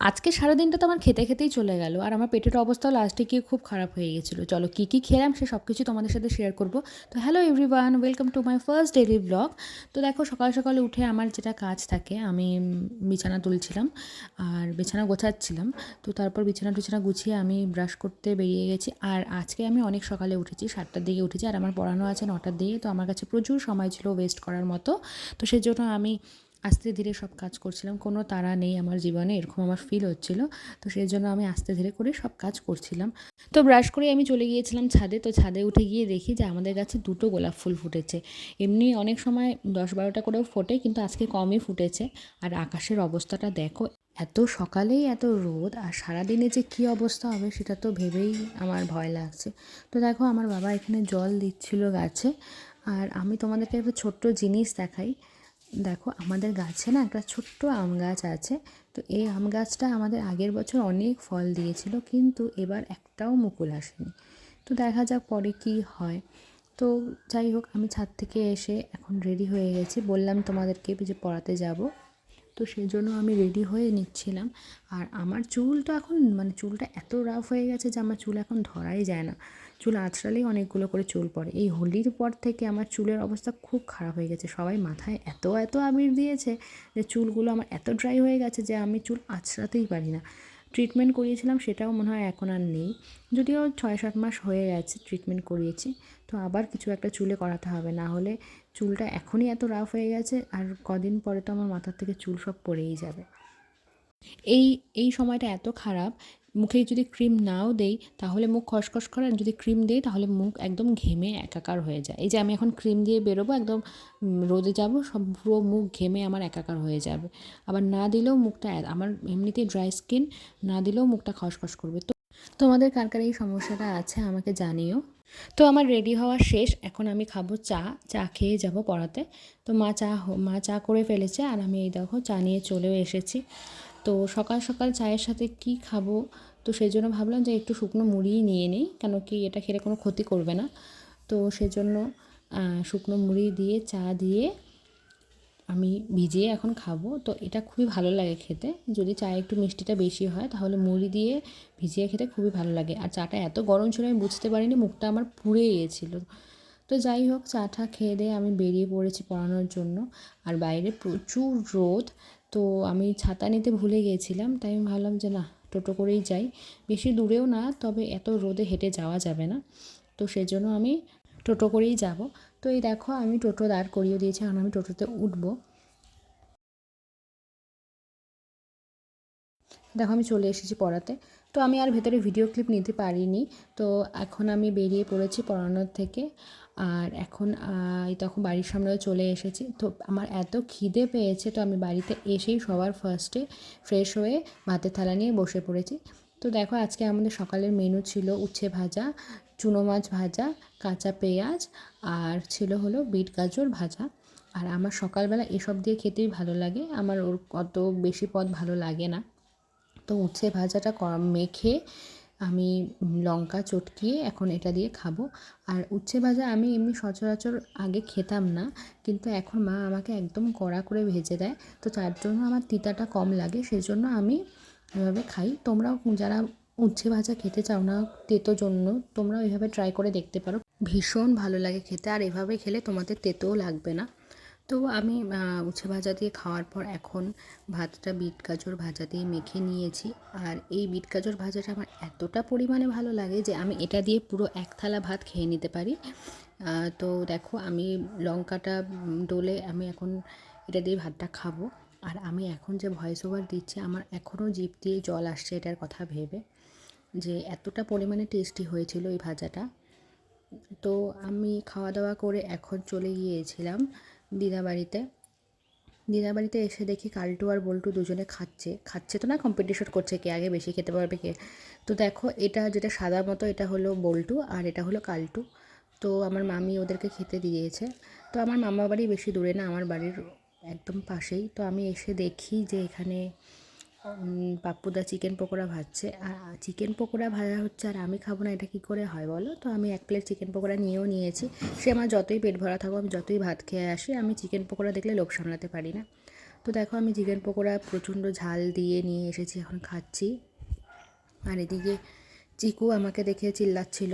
আজকে সারাদিনটা তো আমার খেতে খেতেই চলে গেল, আর আমার পেটের অবস্থাও লাস্টে গিয়ে খুব খারাপ হয়ে গেছিলো। চলো কী কী খেলাম সে সব কিছু তোমাদের সাথে শেয়ার করব। তো hello everyone, welcome to my first daily blog. তো দেখো সকাল সকালে উঠে আমার যেটা কাজ থাকে, আমি বিছানা তুলছিলাম আর বিছানা গোছাচ্ছিলাম। তো তারপর বিছানা টিছানা গুছিয়ে আমি ব্রাশ করতে বেরিয়ে গেছি। আর আজকে আমি অনেক সকালে উঠেছি, 7টার দিকে উঠেছি, আর আমার পড়ানো আছে 9টার দিকে। তো আমার কাছে প্রচুর সময় ছিল ওয়েস্ট করার মতো। তো সেজন্য আমি আস্তে ধীরে সব কাজ করছিলাম, কোনো তাড়া নেই আমার জীবনে, এরকম আমার ফিল হচ্ছিলো। তো সেই জন্য আমি আস্তে ধীরে করে সব কাজ করছিলাম। তো ব্রাশ করে আমি চলে গিয়েছিলাম ছাদে। তো ছাদে উঠে গিয়ে দেখি যে আমাদের গাছে দুটো গোলাপ ফুল ফুটেছে। এমনি অনেক সময় 10-12টা করেও ফোটে, কিন্তু আজকে কমই ফুটেছে। আর আকাশের অবস্থাটা দেখো, এত সকালেই এত রোদ, আর সারাদিনে যে কী অবস্থা হবে সেটা তো ভেবেই আমার ভয় লাগছে। তো দেখো আমার বাবা এখানে জল দিচ্ছিল গাছে। আর আমি তোমাদেরকে একটা ছোট্ট জিনিস দেখাই। দেখো আমাদের গাছে না একটা ছোট্ট আম গাছ আছে। তো এই আম গাছটা আমাদের আগের বছর অনেক ফল দিয়েছিল, কিন্তু এবার একটাও মুকুল আসেনি। তো দেখা যাক পরে কি হয়। তো যাই হোক, আমি ছাদ থেকে এসে এখন রেডি হয়ে গেছি, বললাম তোমাদেরকে যে পড়াতে যাব। তো সেই জন্য আমি রেডি হয়ে নিচ্ছিলাম। আর আমার চুল তো এখন চুলটা এত রাফ হয়ে গেছে যে আমার চুল এখন ধরাই যায় না। চুল আঁচড়ালেই অনেকগুলো করে চুল পড়ে। এই হোলির পর থেকে আমার চুলের অবস্থা খুব খারাপ হয়ে গেছে। সবাই মাথায় এত এত আবির দিয়েছে যে চুলগুলো আমার এত ড্রাই হয়ে গেছে যে আমি চুল আঁচড়াতেই পারি না। ট্রিটমেন্ট করিয়েছিলাম, সেটাও মনে হয় এখন আর নেই। যদিও 6-7 মাস হয়ে গেছে ট্রিটমেন্ট করিয়েছি। তো আবার কিছু একটা চুলে করাতে হবে, না হলে চুলটা এখনই এত রাফ হয়ে গেছে, আর কদিন পরে তো আমার মাথার থেকে চুল সব পড়েই যাবে। এই এই সময়টা এত খারাপ, মুখে যদি ক্রিম নাও দেই তাহলে মুখ খসখস করে, আর যদি ক্রিম দেই তাহলে মুখ একদম ঘেমে একাকার হয়ে যায়। এই যে আমি এখন ক্রিম দিয়ে বেরোবো, একদম রোদে যাব, সব পুরো মুখ ঘেমে আমার একাকার হয়ে যাবে। আবার না দিলেও মুখটা, আমার এমনিতেই ড্রাই স্কিন, না দিলেও মুখটা খসখস করবে। তো তোমাদের কার কার এই সমস্যাটা আছে আমাকে জানিও। তো আমার রেডি হওয়া শেষ, এখন আমি খাবো চা। চা খেয়ে যাব পড়াতে। তো মা চা করে ফেলেছে, আর আমি এই দেখো চা নিয়ে চলেও এসেছি। তো সকাল সকাল চায়ের সাথে কি খাবো, তো সেই জন্য ভাবলাম যে একটু শুকনো মুড়িই নিয়ে নিই, কেন কি এটা খেলে কোনো ক্ষতি করবে না। তো সেজন্য শুকনো মুড়ি দিয়ে চা দিয়ে আমি ভিজিয়ে এখন খাবো। তো এটা খুবই ভালো লাগে খেতে, যদি চায়ে একটু মিষ্টিটা বেশি হয় তাহলে মুড়ি দিয়ে ভিজিয়ে খেতে খুবই ভালো লাগে। আর চাটা এত গরম ছিল আমি বুঝতে পারিনি, মুখটা আমার পুড়ে গিয়েছিলো। তো যাই হোক, চাটা খেয়ে দিয়ে আমি বেরিয়ে পড়েছি পড়ানোর জন্য। আর বাইরে প্রচুর রোদ। তো আমি ছাতা নিতে ভুলে গিয়েছিলাম, তাই আমি ভাবলাম যে না, টোটো করেই যাই। বেশি দূরেও না, তবে এত রোদে হেঁটে যাওয়া যাবে না। তো সেজন্য আমি টোটো করেই যাব। তো এই দেখো আমি টোটো দাঁড় করিয়ে দিয়েছি, এখন আমি টোটোতে উঠবো। দেখো আমি চলে এসেছি পড়াতে। তো আমি আর ভেতরে ভিডিও ক্লিপ নিতে পারিনি। তো এখন আমি বেরিয়ে পড়েছি পড়ানোর থেকে। আর এখন এই তখন বাড়ির সামনেও চলে এসেছি। তো আমার এত খিদে পেয়েছে, তো আমি বাড়িতে এসেই সবার ফার্স্টে ফ্রেশ হয়ে ভাতের থালা নিয়ে বসে পড়েছি। তো দেখো আজকে আমাদের সকালের মেনু ছিল উচ্ছে ভাজা, চুনো মাছ ভাজা, কাঁচা পেঁয়াজ, আর ছিল হলো বিট গাজর ভাজা। আর আমার সকালবেলা এসব দিয়ে খেতেই ভালো লাগে, আমার ওর অত বেশি পদ ভালো লাগে না। তো উচ্ছে ভাজাটা মেখে আমি লঙ্কা চটকিয়ে এখন এটা দিয়ে খাবো। আর উচ্ছে ভাজা আমি এমনি সচরাচর আগে খেতাম না, কিন্তু এখন মা আমাকে একদম কড়া করে ভেজে দেয়। তো তার জন্য আমার তিতাটা কম লাগে, সেজন্য আমি এভাবে খাই। তোমরাও যারা উচ্ছে ভাজা খেতে চাও না তেতো জন্য, তোমরাও এভাবে ট্রাই করে দেখতে পারো, ভীষণ ভালো লাগে খেতে। আর এভাবে খেলে তোমাদের তেতোও লাগবে না। তো আমি উচ্ছে ভাজা দিয়ে খাওয়ার পর এখন ভাতটা বিট গাজর ভাজা দিয়ে মেখে নিয়েছি। আর এই বিট গাজর ভাজাটা আমার এতটা পরিমাণে ভালো লাগে যে আমি এটা দিয়ে পুরো এক থালা ভাত খেয়ে নিতে পারি। তো দেখো আমি লঙ্কাটা ডলে আমি এখন এটা দিয়ে ভাতটা খাবো। আর আমি এখন যে ভয়েস ওভার দিচ্ছি, আমার এখনও জিভ দিয়ে জল আসছে এটার কথা ভেবে, যে এতটা পরিমাণে টেস্টি হয়েছিল এই ভাজাটা। তো আমি খাওয়া দাওয়া করে এখন চলে গিয়েছিলাম দিদাবাড়িতে। দিদাবাড়িতে এসে দেখি কালটু আর বল্টু দুজনে খাচ্ছে তো না, কম্পিটিশন করছে কে আগে বেশি খেতে পারবে কে। তো দেখো এটা যেটা সাদা মতো এটা হলো বল্টু, আর এটা হলো কালটু। তো আমার মামি ওদেরকে খেতে দিয়েছে। তো আমার মামা বাড়ি বেশি দূরে না, আমার বাড়ির একদম পাশেই। তো আমি এসে দেখি যে এখানে পাপ্পুদা চিকেন পকোড়া ভাজছে। আর চিকেন পকোড়া ভাজা হচ্ছে আর আমি খাবো না, এটা কী করে হয় বলো। তো আমি 1 প্লেট চিকেন পকোড়া নিয়েও নিয়েছি। সে আমার যতই পেট ভরা থাকো, আমি যতই ভাত খেয়ে আসি, আমি চিকেন পকোড়া দেখলে লোভ সামলাতে পারি না। তো দেখো আমি চিকেন পকোড়া প্রচণ্ড ঝাল দিয়ে নিয়ে এসেছি, এখন খাচ্ছি। আর এদিকে চিকু আমাকে দেখে চিল্লাচ্ছিল।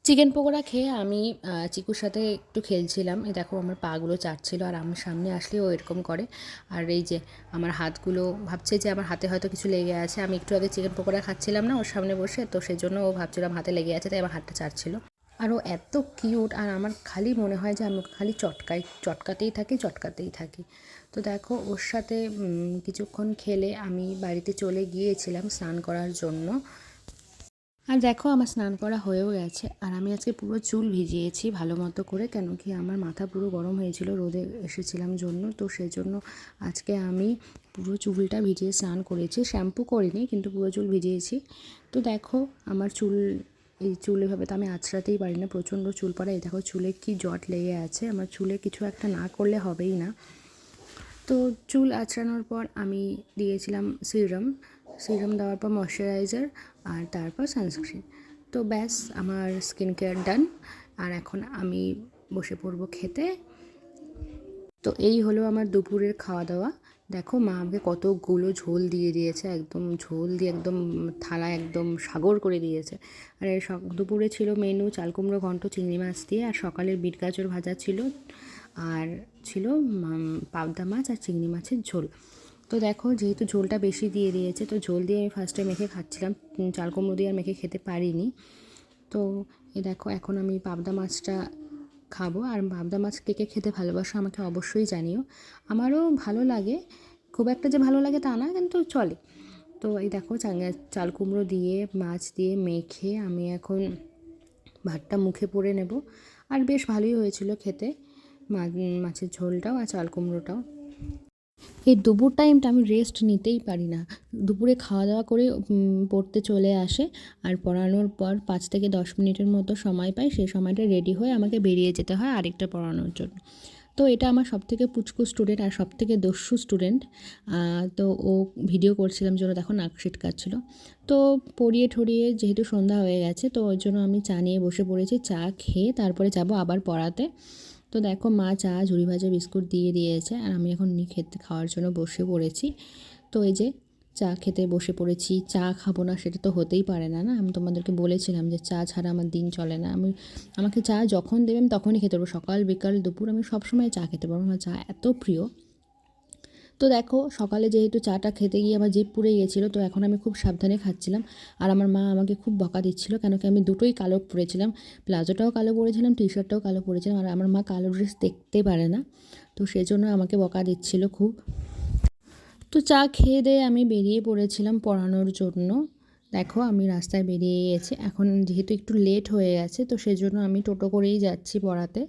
চিকেন পকোড়া খেয়ে আমি চিকুর সাথে একটু খেলছিলাম। এই দেখো আমার পাগুলো চাটছিল, আর আমার সামনে আসলে ও এরকম করে। আর এই যে আমার হাতগুলো ভাবছে যে আমার হাতে হয়তো কিছু লেগে আছে। আমি একটু আগে চিকেন পকোড়া খাচ্ছিলাম না ওর সামনে বসে, তো সেই জন্য ও ভাবছিলাম হাতে লেগে আছে, তাই আমার হাতটা চাটছিল। আর ও এত কিউট, আর আমার খালি মনে হয় যে আমি খালি চটকাতেই থাকি। তো দেখো ওর সাথে কিছুক্ষণ খেলে আমি বাড়িতে চলে গিয়েছিলাম স্নান করার জন্য। আর দেখো আমার স্নান করা হয়েও গেছে, আর আমি আজকে পুরো চুল ভিজিয়েছি ভালো মতো করে, কেন কি আমার মাথা পুরো গরম হয়েছিল রোদে এসেছিলাম জন্য। তো সেই জন্য আজকে আমি পুরো চুলটা ভিজিয়ে স্নান করেছি, শ্যাম্পু করিনি কিন্তু পুরো চুল ভিজিয়েছি। তো দেখো আমার এই চুল এভাবে তো আমি আঁচড়াতেই পারি না, প্রচণ্ড চুল পড়ে। এই দেখো চুলে কি জট লেগে আছে, আমার চুলে কিছু একটা না করলে হবেই না। তো চুল আঁচড়ানোর পর আমি দিয়েছিলাম সিরাম দেওয়ার পর ময়শ্চারাইজার, আর তারপর সানস্ক্রিন। তো ব্যাস আমার স্কিন কেয়ার ডান। আর এখন আমি বসে পড়বো খেতে। তো এই হলো আমার দুপুরের খাওয়া দাওয়া। দেখো মা আমাকে কতগুলো ঝোল দিয়ে দিয়েছে, একদম ঝোল দিয়ে একদম থালা একদম সাগর করে দিয়েছে। আর দুপুরে ছিল মেনু চাল কুমড়ো ঘন্ট চিংড়ি মাছ দিয়ে, আর সকালের বিট গাজর ভাজা ছিল, আর ছিল পাবদা মাছ আর চিংড়ি মাছের ঝোল। তো দেখো যেহেতু ঝোলটা বেশি দিয়ে দিয়েছে, তো ঝোল দিয়ে আমি ফার্স্টে মেখে খাচ্ছিলাম, চাল কুমড়ো দিয়ে আর মেখে খেতে পারিনি। তো দেখো এখন আমি পাবদা মাছটা খাবো। আর পাবদা মাছ কে কে খেতে ভালোবাসো আমাকে অবশ্যই জানিও। আমারও ভালো লাগে, খুব একটা যে ভালো লাগে তা না, কিন্তু চলে। তো এই দেখো চাল কুমড়ো দিয়ে মাছ দিয়ে মেখে আমি এখন ভাতটা মুখে পুরে নেব। আর বেশ ভালোই হয়েছিল খেতে, মাছের ঝোলটাও আর চাল কুমড়োটাও। এই দুপুর টাইমটা আমি রেস্ট নিতেই পারি না। দুপুরে খাওয়া দাওয়া করে পড়তে চলে আসে, আর পড়ানোর পর 5 থেকে 10 মিনিটের মতো সময় পাই, সেই সময়টা রেডি হয়ে আমাকে বেরিয়ে যেতে হয় আরেকটা পড়ানোর জন্য। তো এটা আমার সবথেকে পুচকু স্টুডেন্ট আর সবথেকে দস্যু স্টুডেন্ট। তো ও ভিডিও করছিলাম জন্য দেখো নাক ছিটকাচ্ছিল। তো পড়িয়ে ঠরিয়ে যেহেতু সন্ধ্যা হয়ে গেছে, তো ওই জন্য আমি চা নিয়ে বসে পড়েছি। চা খেয়ে তারপরে যাব আবার পড়াতে। তো দেখো মা চা ঝুড়ি ভাজা বিস্কুট দিয়ে দিয়েছে, আর আমি এখন খাওয়ার জন্য বসে পড়েছি। তো এই যে চা খেতে বসে পড়েছি। চা খাবো না সেটা তো হতেই পারে না, না? আমি তোমাদেরকে বলেছিলাম যে চা ছাড়া আমার দিন চলে না। আমাকে চা যখন দেবেন তখনই খেতে পারবো, সকাল বিকাল দুপুর আমি সবসময় চা খেতে পারবো, আমার চা এত প্রিয়। তো দেখো সকালে যেহেতু চাটা খেতে গিয়ে আমার জিভ পুড়ে গিয়েছিলো, তো এখন আমি খুব সাবধানে খাচ্ছিলাম। আর আমার মা আমাকে খুব বকা দিচ্ছিলো, কেন কি আমি দুটোই কালো পরেছিলাম, প্লাজোটাও কালো পরেছিলাম, টি শার্টটাও কালো পরেছিলাম। আর আমার মা কালো ড্রেস দেখতে পারে না, তো সেজন্য আমাকে বকা দিচ্ছিলো খুব। তো চা খেয়ে দিয়ে আমি বেরিয়ে পড়েছিলাম পড়ানোর জন্য। দেখো আমি রাস্তায় বেরিয়ে গেছি, এখন যেহেতু একটু লেট হয়ে গেছে, তো সেজন্য আমি টোটো করেই যাচ্ছি পড়াতে।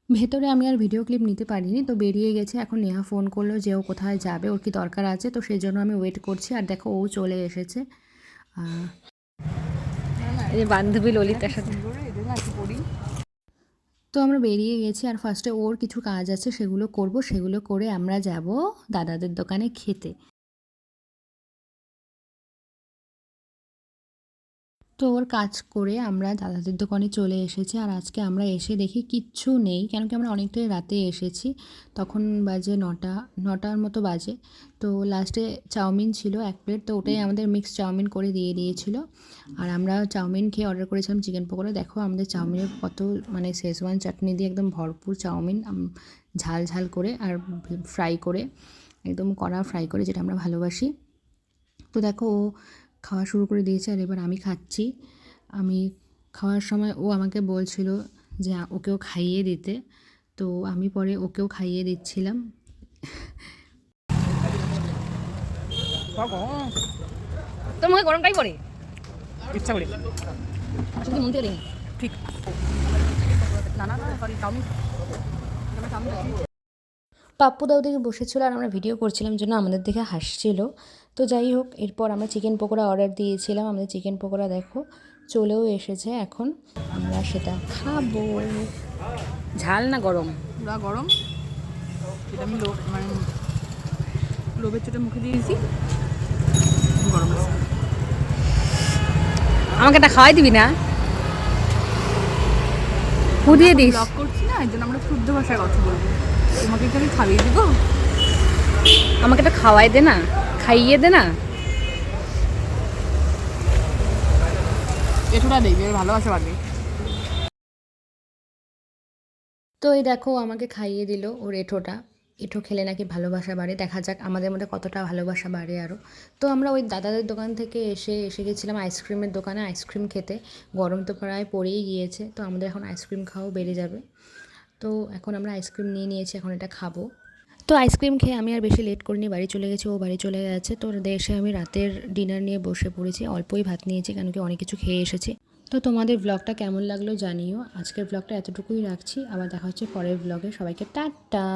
ভেতরে আমি আর ভিডিও ক্লিপ নিতে পারিনি, তো বেরিয়ে গেছে। এখন নেহা ফোন করলো যে ও কোথায় যাবে, ওর কি দরকার আছে, তো সেই জন্য আমি ওয়েট করছি। আর দেখো ও চলে এসেছে, এই যে বান্ধবী ললিতার সাথে। তো আমরা বেরিয়ে গেছি, আর ফার্স্টে ওর কিছু কাজ আছে সেগুলো করব, সেগুলো করে আমরা যাব দাদাদের দোকানে খেতে। তো ওর কাজ করে আমরা দাদাদের দোকানে চলে এসেছি। আর আজকে আমরা এসে দেখি কিচ্ছু নেই, কেন কি আমরা অনেকটাই রাতে এসেছি, তখন বাজে 9টার মতো বাজে। তো লাস্টে চাউমিন ছিল 1 প্লেট, তো ওটাই আমাদের মিক্স চাউমিন করে দিয়ে দিয়েছিল। আর আমরা চাউমিন খেয়ে অর্ডার করেছিলাম চিকেন পকোড়া। দেখো আমাদের চাউমিনের কত মানে শেজওয়ান চাটনি দিয়ে একদম ভরপুর চাউমিন, ঝাল ঝাল করে আর ফ্রাই করে, একদম কড়া ফ্রাই করে, যেটা আমরা ভালোবাসি। তো দেখো ও খাওয়া শুরু করে দিয়েছে, আর এবার আমি খাচ্ছি। আমি খাওয়ার সময় ও আমাকে বলছিল যে ওকেও খাইয়ে দিতে, তো আমি পরে ওকেও খাইয়ে দিচ্ছিলাম। তোর মুখে গরমটাই পড়ে ইচ্ছা করে শুধু মন থেকে ঠিক না না না সরি চাউমিন পাপ্পুদা ওদিকে বসেছিল, আর আমরা ভিডিও করছিলাম জন্য আমাদের দেখে হাসছিল। তো যাই হোক, এরপর আমরা চিকেন পকোড়া অর্ডার দিয়েছিলাম, আমাদের চিকেন পকোড়া দেখো চলেও এসেছে, এখন আমরা সেটা খাবো। ঝাল না গরম? পুরা গরম, এটা আমি মানে লোভের চোটে মুখে দিয়েছি, গরম আছে। আমাকে এটা খাওয়াই দিবি না? ফুটিয়ে দিস। ব্লগ করছি না, এই জন্য আমরা শুদ্ধ ভাষায় কথা বলবো। তোমাকে একটু আমি খাইয়ে দিব, আমাকে একটা খাওয়াই দে না, খাইয়ে দে না। এটুটা দেখবে ভালোবাসা বাড়বে। তো এই দেখো আমাকে খাইয়ে দিল ওর এঁঠোটা। এঁঠো খেলে নাকি ভালোবাসা বাড়ে, দেখা যাক আমাদের মধ্যে কতটা ভালোবাসা বাড়ে আরও। তো আমরা ওই দাদাদের দোকান থেকে এসে গেছিলাম আইসক্রিমের দোকানে আইসক্রিম খেতে। গরম তো প্রায় পড়েই গিয়েছে, তো আমাদের এখন আইসক্রিম খাওয়াও বেড়ে যাবে। তো এখন আমরা আইসক্রিম নিয়ে নিয়েছি, এখন এটা খাবো। তো আইসক্রিম খেয়ে আমি আর বেশি লেট করিনি, বাড়ি চলে গেছি, ও বাড়ি চলে গেছে। তো এসে আমি রাতের ডিনার নিয়ে বসে পড়েছি, অল্পই ভাত নিয়েছি কেন কি অনেক কিছু খেয়ে এসেছি। তো তোমাদের ব্লগটা কেমন লাগলো জানিও। আজকের ব্লগটা এতটুকুই রাখছি, আবার দেখা হচ্ছে পরের ব্লগে। সবাইকে টাটা।